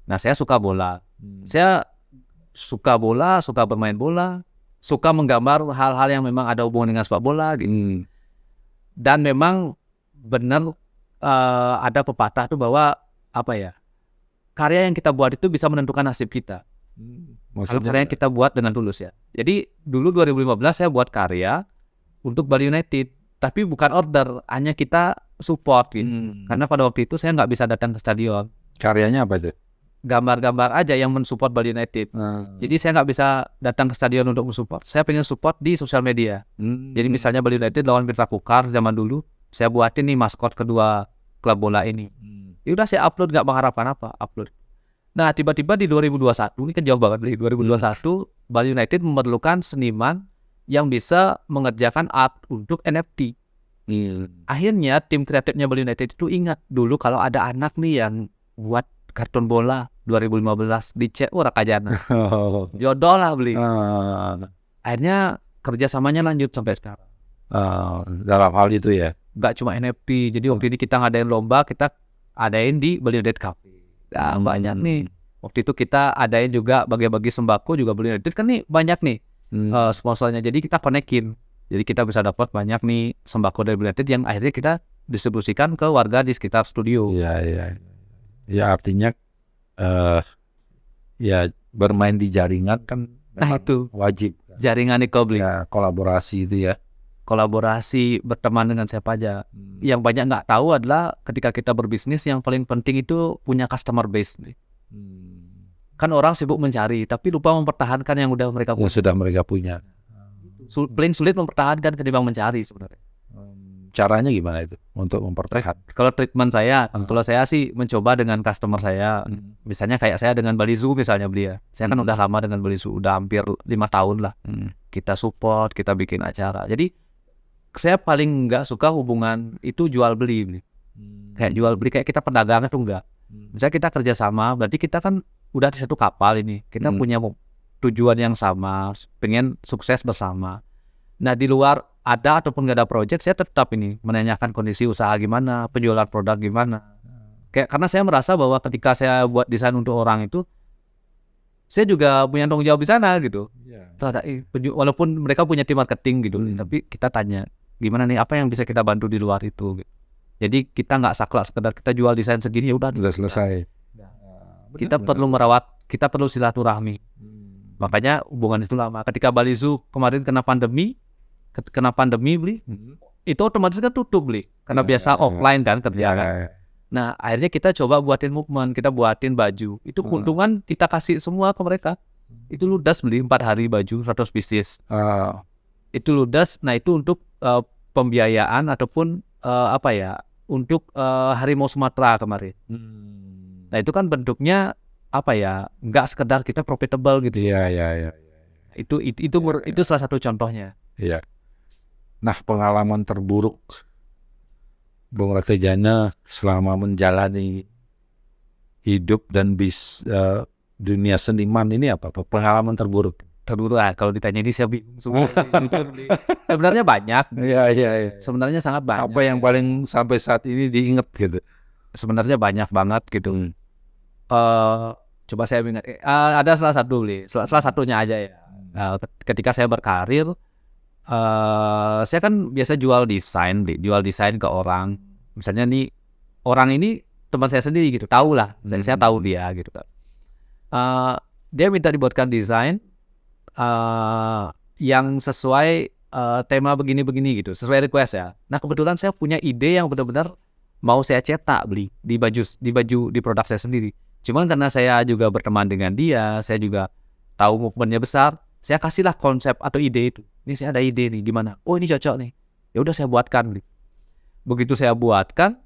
Speaker 1: Nah saya suka bola. Saya suka bola, suka bermain bola, suka menggambar hal-hal yang memang ada hubungan dengan sepak bola. Dan memang benar ada pepatah tuh bahwa karya yang kita buat itu bisa menentukan nasib kita. Kalau karya yang kita buat dengan tulus ya. Jadi dulu 2015 saya buat karya untuk Bali United, tapi bukan order, hanya kita support gitu. Karena pada waktu itu saya nggak bisa datang ke stadion.
Speaker 3: Karyanya apa itu?
Speaker 1: Gambar-gambar aja yang mensupport Bali United. Jadi saya nggak bisa datang ke stadion untuk mensupport. Saya pengen support di sosial media. Jadi misalnya Bali United lawan Mitra Kukar zaman dulu, saya buatin nih maskot kedua klub bola ini. Ya udah saya upload, nggak mengharapkan apa, upload. Nah tiba-tiba di 2021, ini kan jauh banget, di 2021 Bali United memerlukan seniman yang bisa mengerjakan art untuk NFT. Akhirnya tim kreatifnya Bali United itu ingat dulu kalau ada anak nih yang buat kartun bola 2015 di Rakajana. Jodoh lah beli. Akhirnya kerjasamanya lanjut sampai sekarang.
Speaker 3: Dalam hal itu ya.
Speaker 1: Gak cuma NFT. Jadi waktu ini kita ngadain lomba, kita adain di Bali United Cafe. Nah, banyak nih. Waktu itu kita adain juga bagi-bagi sembako juga Bali United kan nih banyak nih sponsornya. Jadi kita konekin. Jadi kita bisa dapat banyak nih sembako dari Bali United yang akhirnya kita distribusikan ke warga di sekitar studio.
Speaker 3: Iya. Ya artinya ya bermain di jaringan kan
Speaker 1: itu
Speaker 3: wajib.
Speaker 1: Jaringan e-coupling.
Speaker 3: Ya, kolaborasi itu ya.
Speaker 1: Kolaborasi, berteman dengan siapa aja. Yang banyak nggak tahu adalah ketika kita berbisnis yang paling penting itu punya customer base. Kan orang sibuk mencari tapi lupa mempertahankan yang udah mereka punya.
Speaker 3: Sudah mereka punya.
Speaker 1: Paling sulit mempertahankan ketimbang mencari sebenarnya.
Speaker 3: Caranya gimana itu untuk mempertahankan?
Speaker 1: Kalau treatment saya, kalau saya sih mencoba dengan customer saya. Misalnya kayak saya dengan Bali Zoo misalnya beli ya. Saya kan udah lama dengan Bali Zoo, udah hampir 5 tahun lah. Kita support, kita bikin acara. Jadi saya paling nggak suka hubungan itu jual beli. Kayak jual beli, kayak kita perdagangan tuh enggak. Misalnya kita kerjasama, berarti kita kan udah di satu kapal ini, kita punya tujuan yang sama, pengen sukses bersama. Nah di luar ada ataupun nggak ada project, saya tetap ini menanyakan kondisi usaha gimana, penjualan produk gimana. Karena saya merasa bahwa ketika saya buat desain untuk orang itu, saya juga punya tanggung jawab di sana gitu. Walaupun mereka punya tim marketing gitu, tapi kita tanya gimana nih, apa yang bisa kita bantu di luar itu. Gitu. Jadi kita nggak saklek sekedar kita jual desain segini ya udah
Speaker 3: selesai.
Speaker 1: Kita perlu merawat, kita perlu silaturahmi. Makanya hubungan itu lama. Ketika Bali Zoo kemarin kena pandemi beli, itu otomatis kan tutup beli, karena biasa offline kan kerja kan. Nah akhirnya kita coba buatin movement, kita buatin baju. Itu keuntungan kita kasih semua ke mereka. Itu ludas beli 4 hari baju 100 pieces. Itu ludas. Nah itu untuk pembiayaan ataupun untuk harimau Sumatera kemarin. Nah itu kan bentuknya nggak sekedar kita profitable gitu.
Speaker 3: Iya.
Speaker 1: Itu salah satu contohnya.
Speaker 3: Iya. Nah pengalaman terburuk Bung Ratejana selama menjalani hidup dan dunia seniman ini apa? Pengalaman terburuk?
Speaker 1: Kalau ditanya ini saya bingung. Sebenarnya banyak.
Speaker 3: Iya.
Speaker 1: Sebenarnya sangat banyak.
Speaker 3: Apa yang paling sampai saat ini diingat gitu?
Speaker 1: Sebenarnya banyak banget gitu. Coba saya ingat. Ada salah satunya aja ya. Ketika saya berkarir, saya kan biasa jual desain ke orang. Misalnya nih orang ini teman saya sendiri gitu, tahu lah, dan saya tahu dia gitu kan. Dia minta dibuatkan desain yang sesuai tema begini gitu, sesuai request ya. Nah kebetulan saya punya ide yang benar-benar mau saya cetak beli di produk saya sendiri. Cuman karena saya juga berteman dengan dia, saya juga tahu movementnya besar, saya kasihlah konsep atau ide itu. Ini saya ada ide nih, gimana? Oh ini cocok nih. Ya udah saya buatkan. Begitu saya buatkan,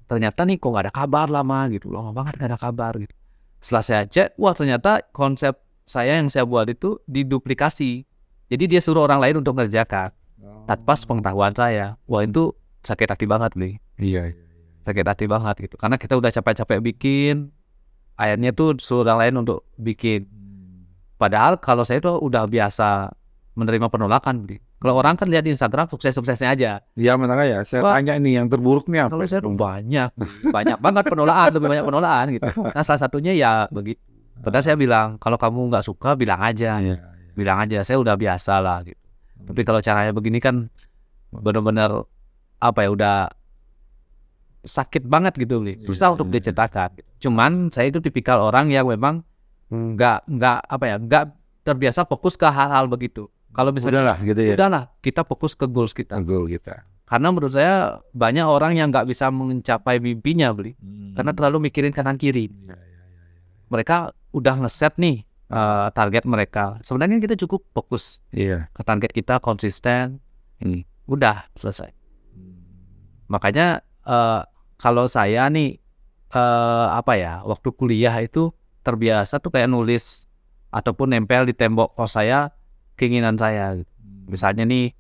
Speaker 1: ternyata nih kok nggak ada kabar lama gitu, lama banget nggak ada kabar gitu. Setelah saya cek, wah ternyata konsep saya yang saya buat itu diduplikasi. Jadi dia suruh orang lain untuk ngerjakan tanpa pengetahuan saya. Wah itu sakit hati banget beli.
Speaker 3: Iya.
Speaker 1: Sakit hati banget gitu. Karena kita udah capek-capek bikin, akhirnya tuh suruh orang lain untuk bikin. Padahal kalau saya tuh udah biasa menerima penolakan beli. Kalau orang kan lihat di Instagram sukses-suksesnya aja.
Speaker 3: Iya makanya saya tanya nih yang terburuk nih apa?
Speaker 1: Kalau saya tuh banyak banget penolakan, lebih banyak penolakan gitu. Nah salah satunya ya begitu. Padahal saya bilang kalau kamu nggak suka bilang aja, bilang aja. Saya udah biasa lah gitu. Tapi kalau caranya begini kan benar-benar udah sakit banget gitu beli. Susah untuk diceritakan. Gitu. Cuman saya itu tipikal orang yang memang nggak terbiasa fokus ke hal-hal begitu. Kalau misalnya udahlah kita fokus ke goals kita. Karena menurut saya banyak orang yang nggak bisa mencapai mimpinya beli, karena terlalu mikirin kanan kiri. Mereka udah ngeset nih target mereka. Sebenarnya kita cukup fokus ke target kita, konsisten. Udah selesai. Makanya kalau saya nih waktu kuliah itu terbiasa tuh kayak nulis ataupun nempel di tembok kos saya keinginan saya. Misalnya nih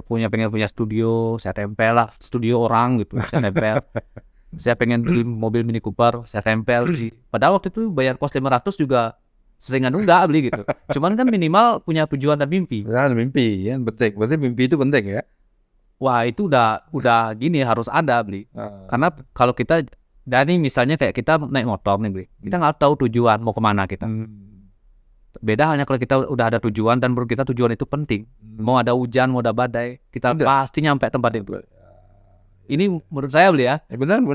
Speaker 1: pengen punya studio, saya tempel lah studio orang gitu, saya tempel. Saya pengen beli mobil Mini Cooper, saya tempel. Padahal waktu itu bayar kos 500 juga seringan enggak beli gitu. Cuman kan minimal punya tujuan dan mimpi.
Speaker 3: Mimpi ya penting. Berarti mimpi itu penting ya.
Speaker 1: Wah itu udah gini harus ada beli. Karena kalau kita dari misalnya kayak kita naik motor nih beli, kita nggak tahu tujuan mau kemana kita. Beda hanya kalau kita udah ada tujuan dan menurut kita tujuan itu penting. Mau ada hujan, mau ada badai, kita pasti nyampe tempat itu. Ini menurut saya beli ya.
Speaker 3: Benar.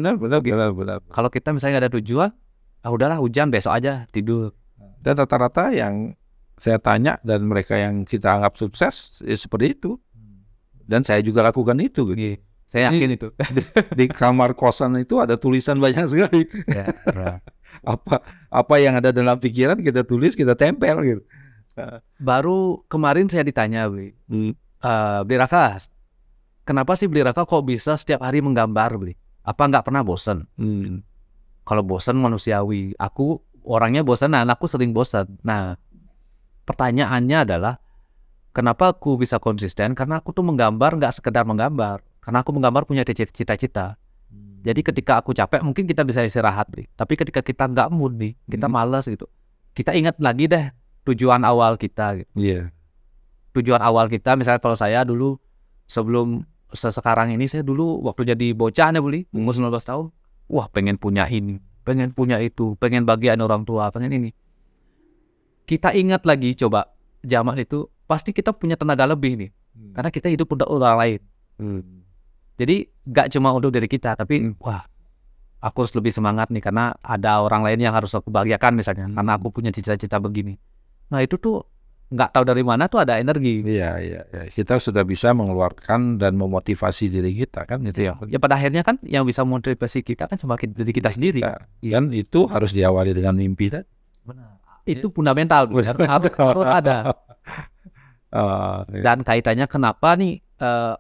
Speaker 1: Kalau kita misalnya nggak ada tujuan, udahlah hujan besok aja tidur.
Speaker 3: Dan rata-rata yang saya tanya dan mereka yang kita anggap sukses seperti itu. Dan saya juga lakukan itu. Gitu.
Speaker 1: Saya yakin itu.
Speaker 3: Di kamar kosan itu ada tulisan banyak sekali. Apa yang ada dalam pikiran kita tulis, kita tempel gitu.
Speaker 1: Baru kemarin saya ditanya beli Raka, kenapa sih beli Raka kok bisa setiap hari menggambar beli? Apa nggak pernah bosan? Kalau bosan manusiawi. Aku orangnya bosanan, aku sering bosan. Nah pertanyaannya adalah kenapa aku bisa konsisten? Karena aku tuh menggambar nggak sekedar menggambar. Karena aku menggambar punya cita-cita. Jadi ketika aku capek mungkin kita bisa istirahat nih. Tapi ketika kita nggak mood nih, kita malas gitu. Kita ingat lagi deh tujuan awal kita gitu.
Speaker 3: Iya.
Speaker 1: Tujuan awal kita misalnya kalau saya dulu sebelum sekarang ini, saya dulu waktu jadi bocah nih beli umur 19 tahun. Wah, pengen punya ini, pengen punya itu, pengen bagian orang tua, pengen ini. Kita ingat lagi coba zaman itu pasti kita punya tenaga lebih nih. Karena kita hidup untuk orang lain. Jadi gak cuma untuk diri kita, tapi wah, aku harus lebih semangat nih karena ada orang lain yang harus aku bahagiakan misalnya, karena aku punya cita-cita begini. Nah itu tuh nggak tahu dari mana tuh ada energi.
Speaker 3: Iya. Kita sudah bisa mengeluarkan dan memotivasi diri kita kan gitu ya.
Speaker 1: Ya pada akhirnya kan yang bisa memotivasi kita kan cuma diri kita sendiri.
Speaker 3: Dan itu harus diawali dengan mimpi kan.
Speaker 1: Benar. Itu fundamental, harus ada. Dan kaitannya kenapa nih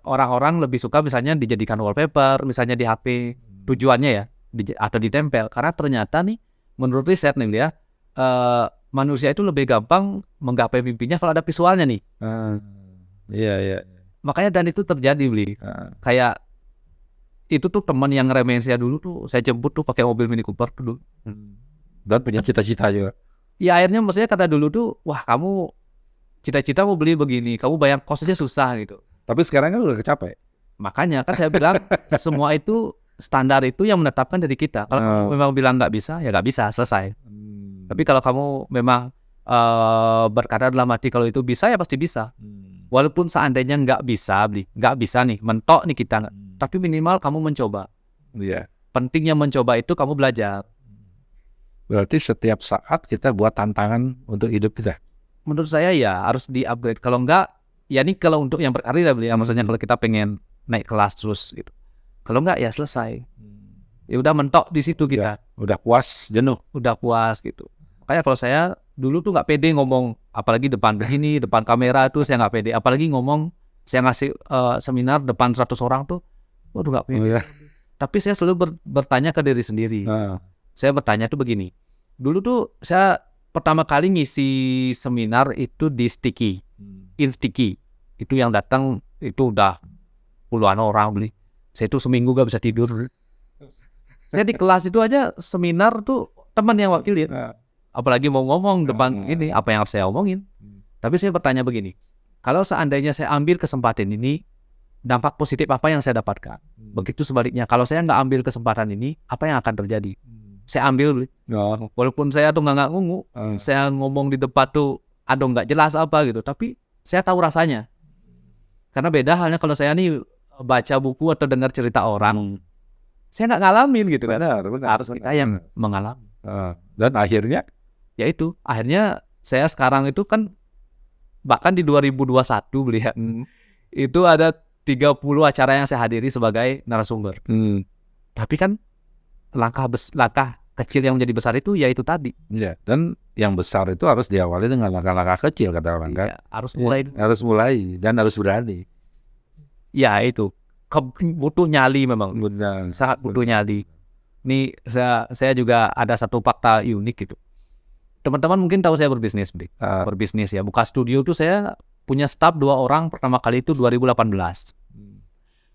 Speaker 1: orang-orang lebih suka misalnya dijadikan wallpaper, misalnya di HP, tujuannya ya, atau ditempel. Karena ternyata nih, menurut riset nih ya, manusia itu lebih gampang menggapai mimpinya kalau ada visualnya nih.
Speaker 3: Iya.
Speaker 1: Makanya dan itu terjadi beli. Kayak itu tuh teman yang ngeremehin saya dulu tuh, saya jemput tuh pakai mobil Mini Cooper tuh dulu.
Speaker 3: Dan punya cita-cita juga.
Speaker 1: Ya akhirnya maksudnya kata dulu tuh, wah kamu cita-cita mau beli begini, kamu bayar kos aja susah gitu.
Speaker 3: Tapi sekarang kan udah kecapek.
Speaker 1: Makanya kan saya bilang semua itu standar itu yang menetapkan dari kita. Kalau kamu memang bilang nggak bisa, ya nggak bisa, selesai. Tapi kalau kamu memang berkata dalam hati kalau itu bisa, ya pasti bisa. Walaupun seandainya nggak bisa nih, mentok nih kita, tapi minimal kamu mencoba.
Speaker 3: Iya.
Speaker 1: Pentingnya mencoba itu kamu belajar.
Speaker 3: Berarti setiap saat kita buat tantangan untuk hidup kita.
Speaker 1: Menurut saya ya harus di-upgrade. Kalau enggak, ya ini kalau untuk yang berkarir ya, maksudnya kalau kita pengen naik kelas terus gitu. Kalau enggak ya selesai. Ya udah mentok di situ kita.
Speaker 3: Udah puas, jenuh.
Speaker 1: Udah puas gitu. Makanya kalau saya dulu tuh nggak pede ngomong, apalagi depan begini, depan kamera tuh saya nggak pede. Apalagi ngomong, saya ngasih seminar depan 100 orang tuh, waduh nggak pede. Tapi saya selalu bertanya ke diri sendiri. Saya bertanya tuh begini. Dulu tuh saya pertama kali ngisi seminar itu di Sticky, InSticky. Itu yang datang itu udah puluhan orang beli. Saya tuh seminggu gak bisa tidur. Saya di kelas itu aja seminar tuh teman yang wakilin. Apalagi mau ngomong depan ini, apa yang harus saya omongin. Tapi saya bertanya begini, kalau seandainya saya ambil kesempatan ini, dampak positif apa yang saya dapatkan? Begitu sebaliknya, kalau saya nggak ambil kesempatan ini, apa yang akan terjadi? Saya ambil, walaupun saya tuh nggak ngungu, saya ngomong di depan tuh, aduh nggak jelas apa gitu, tapi saya tahu rasanya. Karena beda halnya kalau saya nih baca buku atau dengar cerita orang, saya nggak ngalamin gitu kan. Harus kita yang mengalami.
Speaker 3: Dan akhirnya?
Speaker 1: Ya itu, akhirnya saya sekarang itu kan, bahkan di 2021 melihat, itu ada 30 acara yang saya hadiri sebagai narasumber. Tapi kan langkah kecil yang menjadi besar itu ya itu tadi.
Speaker 3: Ya, dan yang besar itu harus diawali dengan langkah-langkah kecil kata orang kan.
Speaker 1: Harus mulai.
Speaker 3: Harus mulai dan harus berani.
Speaker 1: Ya itu butuh nyali memang. Sangat butuh nyali. Ini saya juga ada satu fakta unik gitu. Teman-teman mungkin tahu saya berbisnis, berbisnis ya. Buka studio itu saya punya staff 2 orang pertama kali itu 2018.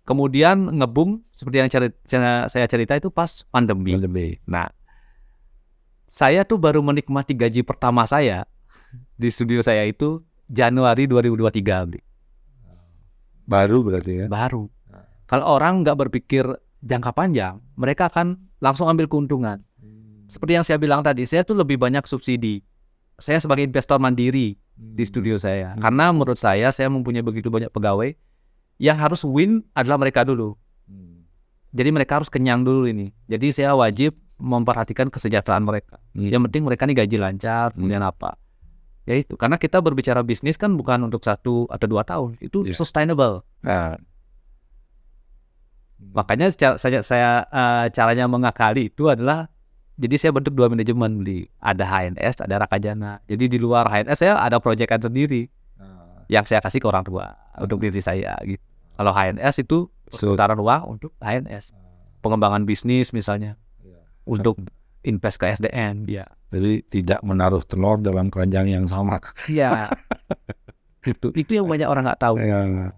Speaker 1: Kemudian ngebum seperti yang saya cerita itu pas pandemi. Nah, saya tuh baru menikmati gaji pertama saya di studio saya itu Januari 2023.
Speaker 3: Baru berarti ya?
Speaker 1: Baru. Kalau orang nggak berpikir jangka panjang, mereka akan langsung ambil keuntungan. Seperti yang saya bilang tadi, saya tuh lebih banyak subsidi. Saya sebagai investor mandiri di studio saya. Karena menurut saya mempunyai begitu banyak pegawai. Yang harus win adalah mereka dulu. Jadi mereka harus kenyang dulu ini. Jadi saya wajib memperhatikan kesejahteraan mereka. Yang penting mereka nih gaji lancar, kemudian apa. Ya itu, karena kita berbicara bisnis kan bukan untuk 1 atau 2 tahun. Itu sustainable. Makanya saya caranya mengakali itu adalah, jadi saya bentuk 2 manajemen. Ada HNS, ada Rakajana. Jadi di luar HNS saya ada proyekan sendiri. Yang saya kasih ke orang tua untuk diri saya gitu. Kalau HNS itu perputaran uang untuk HNS, pengembangan bisnis misalnya, untuk invest ke SDM. Ya.
Speaker 3: Jadi tidak menaruh telur dalam keranjang yang sama.
Speaker 1: Iya. itu yang banyak orang nggak tau.
Speaker 3: Ya.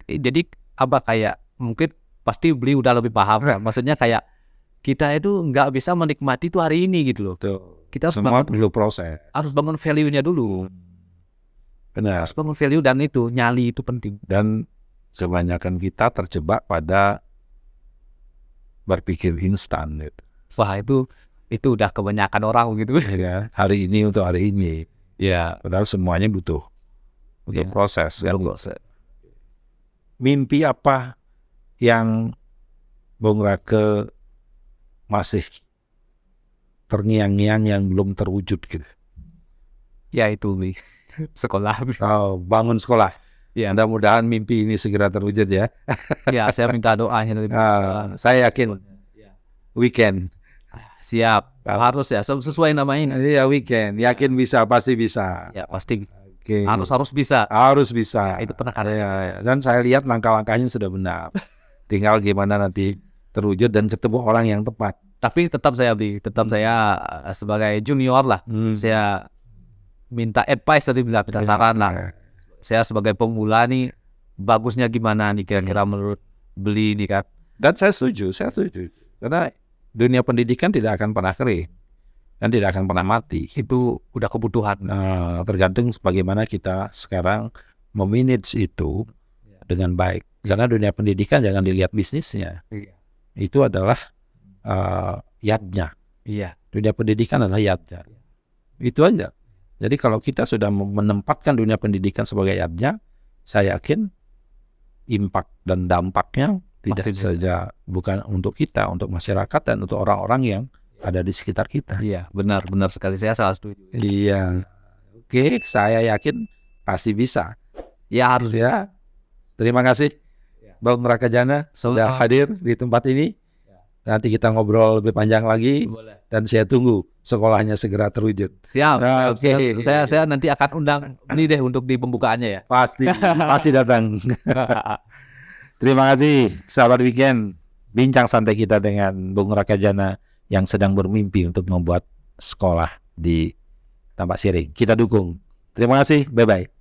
Speaker 1: Jadi apa kayak mungkin pasti beliau udah lebih paham. Maksudnya kayak kita itu nggak bisa menikmati itu hari ini gitu loh.
Speaker 3: Tuh.
Speaker 1: Kita harus
Speaker 3: Semua
Speaker 1: bangun,
Speaker 3: perlu proses.
Speaker 1: harus bangun value-nya dulu.
Speaker 3: Benar.
Speaker 1: Harus bangun value, dan itu nyali itu penting.
Speaker 3: Dan kebanyakan kita terjebak pada berpikir instan gitu.
Speaker 1: Wah, itu udah kebanyakan orang gitu.
Speaker 3: Ya, hari ini untuk hari ini.
Speaker 1: Ya,
Speaker 3: Padahal semuanya butuh
Speaker 1: Ya.
Speaker 3: proses.
Speaker 1: Kan?
Speaker 3: Mimpi apa yang Bung Rake masih terngiang-ngiang yang belum terwujud gitu?
Speaker 1: Ya itu Bi. Sekolah.
Speaker 3: Oh, bangun sekolah.
Speaker 1: Ya,
Speaker 3: Mudah-mudahan mimpi ini segera terwujud ya.
Speaker 1: ya saya minta doanya dari
Speaker 3: Saya yakin
Speaker 1: Ya.
Speaker 3: weekend.
Speaker 1: Siap, harus ya sesuai namanya.
Speaker 3: Iya, weekend. Yakin bisa, pasti bisa.
Speaker 1: Ya pasti
Speaker 3: Oke.
Speaker 1: harus bisa.
Speaker 3: Harus bisa.
Speaker 1: Ya, itu penekanan.
Speaker 3: Ya. Dan saya lihat langkah-langkahnya sudah benar. Tinggal gimana nanti terwujud dan ketemu orang yang tepat.
Speaker 1: Tapi tetap saya sebagai junior lah, saya minta advice tadi, minta saran lah. Saya sebagai pemula nih, bagusnya gimana nih kira-kira menurut beli nih kan?
Speaker 3: Dan saya setuju. Karena dunia pendidikan tidak akan pernah kering dan tidak akan pernah mati.
Speaker 1: Itu udah kebutuhan.
Speaker 3: Nah, tergantung bagaimana kita sekarang memanage itu dengan baik. Karena dunia pendidikan jangan dilihat bisnisnya.
Speaker 1: Iya.
Speaker 3: Itu adalah yadnya.
Speaker 1: Iya.
Speaker 3: Dunia pendidikan adalah yadnya. Itu aja. Jadi kalau kita sudah menempatkan dunia pendidikan sebagai yadnya, saya yakin impact dan dampaknya tidak
Speaker 1: Pasti
Speaker 3: saja bukan untuk kita, untuk masyarakat dan untuk orang-orang yang ada di sekitar kita.
Speaker 1: Iya, benar sekali, saya sangat setuju.
Speaker 3: Iya. Oke, saya yakin pasti bisa.
Speaker 1: Ya harus
Speaker 3: Ya. Terima kasih Bang Rakajana sudah hadir di tempat ini. Nanti kita ngobrol lebih panjang lagi.
Speaker 1: Boleh.
Speaker 3: Dan saya tunggu sekolahnya segera terwujud.
Speaker 1: Siap.
Speaker 3: Nah, oke.
Speaker 1: Saya nanti akan undang ini deh untuk di pembukaannya ya.
Speaker 3: Pasti datang. Terima kasih sahabat weekend. Bincang santai kita dengan Bung Rakajana yang sedang bermimpi untuk membuat sekolah di Tampak Siring. Kita dukung. Terima kasih. Bye-bye.